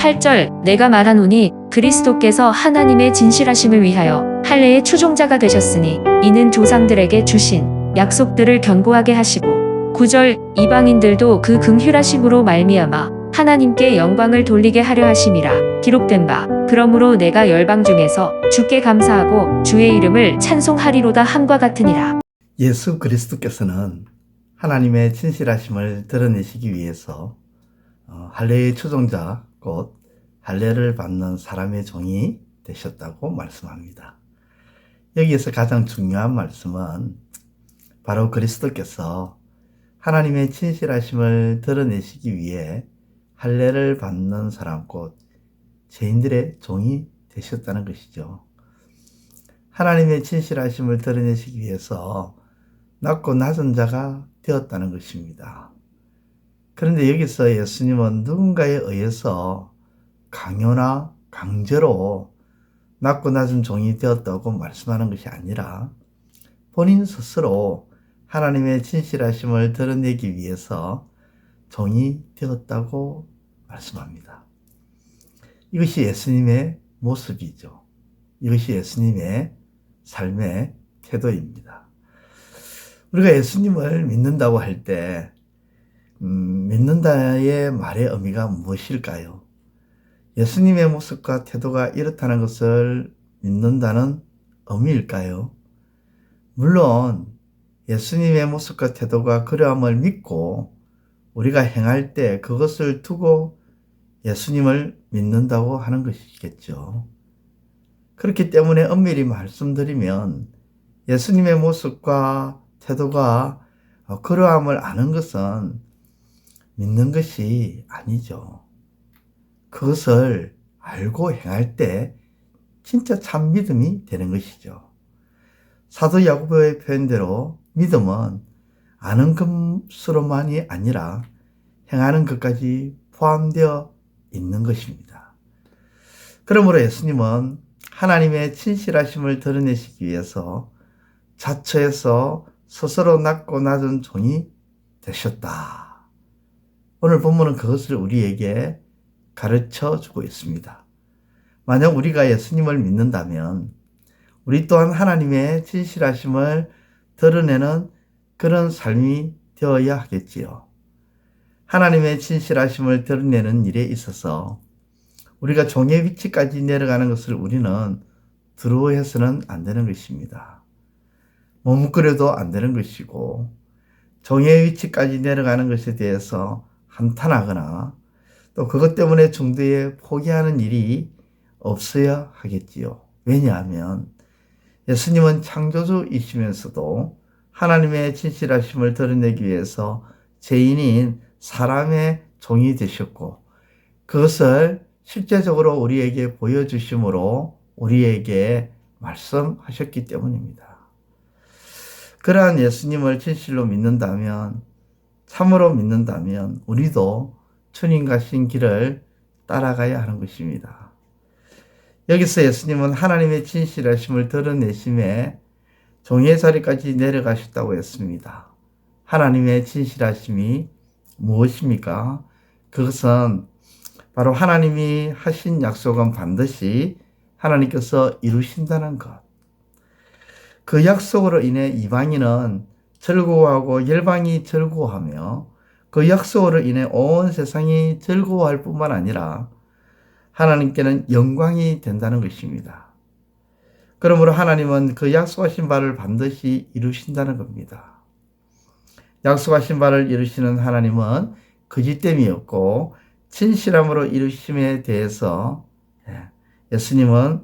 8절 내가 말하노니 그리스도께서 하나님의 진실하심을 위하여 할례의 추종자가 되셨으니 이는 조상들에게 주신 약속들을 견고하게 하시고 9절 이방인들도 그 긍휼하심으로 말미암아 하나님께 영광을 돌리게 하려 하심이라 기록된 바 그러므로 내가 열방 중에서 주께 감사하고 주의 이름을 찬송하리로다 함과 같으니라. 예수 그리스도께서는 하나님의 진실하심을 드러내시기 위해서 할례의 추종자 곧 할례를 받는 사람의 종이 되셨다고 말씀합니다. 여기에서 가장 중요한 말씀은 바로 그리스도께서 하나님의 진실하심을 드러내시기 위해 할례를 받는 사람 곧 죄인들의 종이 되셨다는 것이죠. 하나님의 진실하심을 드러내시기 위해서 낮고 낮은 자가 되었다는 것입니다. 그런데 여기서 예수님은 누군가에 의해서 강요나 강제로 낮고 낮은 종이 되었다고 말씀하는 것이 아니라 본인 스스로 하나님의 진실하심을 드러내기 위해서 종이 되었다고 말씀합니다. 이것이 예수님의 모습이죠. 이것이 예수님의 삶의 태도입니다. 우리가 예수님을 믿는다고 할 때 믿는다의 말의 의미가 무엇일까요? 예수님의 모습과 태도가 이렇다는 것을 믿는다는 의미일까요? 물론 예수님의 모습과 태도가 그러함을 믿고 우리가 행할 때 그것을 두고 예수님을 믿는다고 하는 것이겠죠. 그렇기 때문에 엄밀히 말씀드리면 예수님의 모습과 태도가 그러함을 아는 것은 믿는 것이 아니죠. 그것을 알고 행할 때 진짜 참 믿음이 되는 것이죠. 사도 야고보의 표현대로 믿음은 아는 것으로만이 아니라 행하는 것까지 포함되어 있는 것입니다. 그러므로 예수님은 하나님의 진실하심을 드러내시기 위해서 자처해서 스스로 낮고 낮은 종이 되셨다. 오늘 본문은 그것을 우리에게 가르쳐 주고 있습니다. 만약 우리가 예수님을 믿는다면 우리 또한 하나님의 진실하심을 드러내는 그런 삶이 되어야 하겠지요. 하나님의 진실하심을 드러내는 일에 있어서 우리가 종의 위치까지 내려가는 것을 우리는 두려워해서는 안 되는 것입니다. 머뭇거려도 안 되는 것이고 종의 위치까지 내려가는 것에 대해서 한탄하거나 또 그것 때문에 중도에 포기하는 일이 없어야 하겠지요. 왜냐하면 예수님은 창조주이시면서도 하나님의 진실하심을 드러내기 위해서 죄인인 사람의 종이 되셨고 그것을 실제적으로 우리에게 보여주심으로 우리에게 말씀하셨기 때문입니다. 그러한 예수님을 진실로 믿는다면, 참으로 믿는다면 우리도 주님 가신 길을 따라가야 하는 것입니다. 여기서 예수님은 하나님의 진실하심을 드러내심에 종의 자리까지 내려가셨다고 했습니다. 하나님의 진실하심이 무엇입니까? 그것은 바로 하나님이 하신 약속은 반드시 하나님께서 이루신다는 것. 그 약속으로 인해 이방인은 즐거워하고 열방이 즐거워하며 그 약속으로 인해 온 세상이 즐거워할 뿐만 아니라 하나님께는 영광이 된다는 것입니다. 그러므로 하나님은 그 약속하신 바를 반드시 이루신다는 겁니다. 약속하신 바를 이루시는 하나님은 거짓됨이 없고 진실함으로 이루심에 대해서 예수님은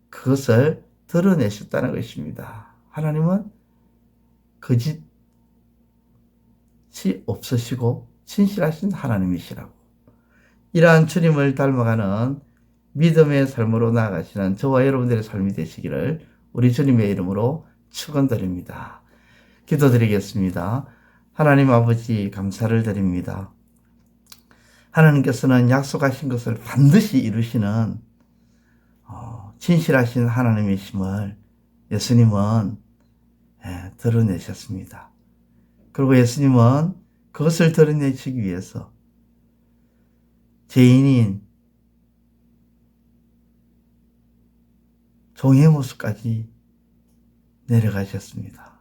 그것을 드러내셨다는 것입니다. 하나님은 거짓이 없으시고 진실하신 하나님이시라고. 이러한 주님을 닮아가는 믿음의 삶으로 나아가시는 저와 여러분들의 삶이 되시기를 우리 주님의 이름으로 축원드립니다. 기도드리겠습니다. 하나님 아버지 감사를 드립니다. 하나님께서는 약속하신 것을 반드시 이루시는 진실하신 하나님이심을 예수님은 드러내셨습니다. 그리고 예수님은 그것을 드러내시기 위해서 죄인인 종의 모습까지 내려가셨습니다.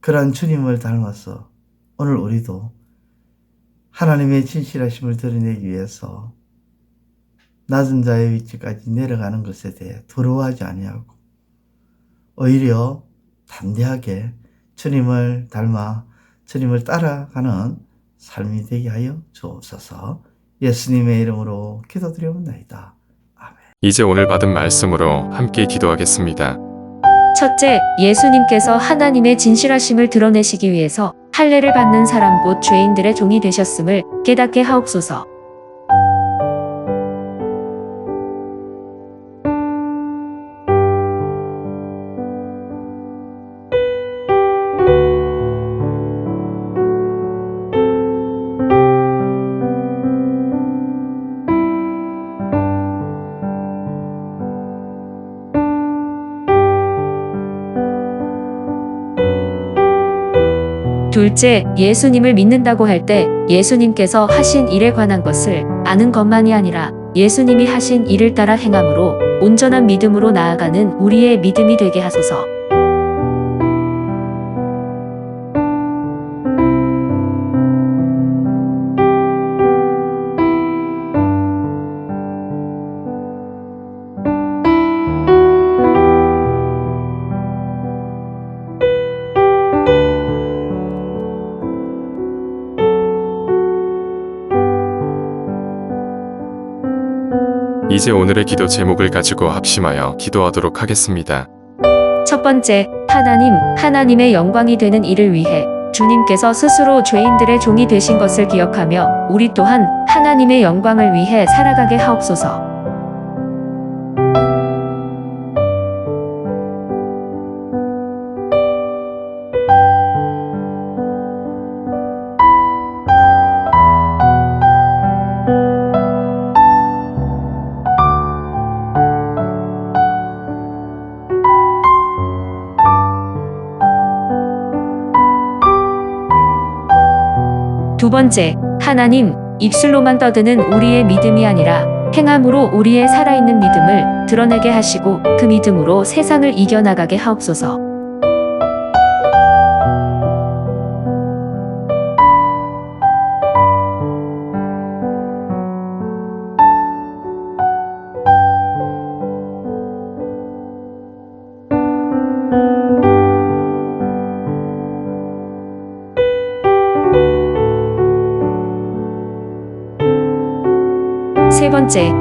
그러한 주님을 닮아서 오늘 우리도 하나님의 진실하심을 드러내기 위해서 낮은 자의 위치까지 내려가는 것에 대해 두려워하지 아니하고 오히려 담대하게 주님을 닮아 주님을 따라가는 삶이 되게 하여 주옵소서. 예수님의 이름으로 기도드려옵나이다. 아멘. 이제 오늘 받은 말씀으로 함께 기도하겠습니다. 첫째, 예수님께서 하나님의 진실하심을 드러내시기 위해서 할례를 받는 사람 곧 죄인들의 종이 되셨음을 깨닫게 하옵소서. 둘째, 예수님을 믿는다고 할 때 예수님께서 하신 일에 관한 것을 아는 것만이 아니라 예수님이 하신 일을 따라 행함으로 온전한 믿음으로 나아가는 우리의 믿음이 되게 하소서. 이제 오늘의 기도 제목을 가지고 합심하여 기도하도록 하겠습니다. 첫 번째, 하나님의 영광이 되는 일을 위해 주님께서 스스로 죄인들의 종이 되신 것을 기억하며 우리 또한 하나님의 영광을 위해 살아가게 하옵소서. 두 번째, 입술로만 떠드는 우리의 믿음이 아니라 행함으로 우리의 살아있는 믿음을 드러내게 하시고 그 믿음으로 세상을 이겨나가게 하옵소서. 세 번째,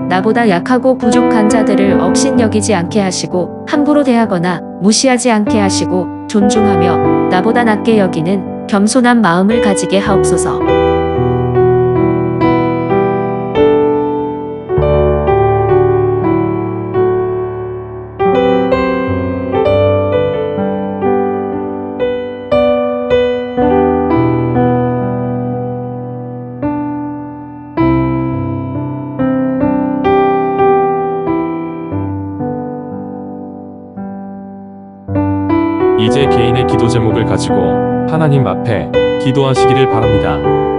나보다 약하고 부족한 자들을 업신여기지 않게 하시고 함부로 대하거나 무시하지 않게 하시고 존중하며 나보다 낮게 여기는 겸손한 마음을 가지게 하옵소서. 이제 개인의 기도 제목을 가지고 하나님 앞에 기도하시기를 바랍니다.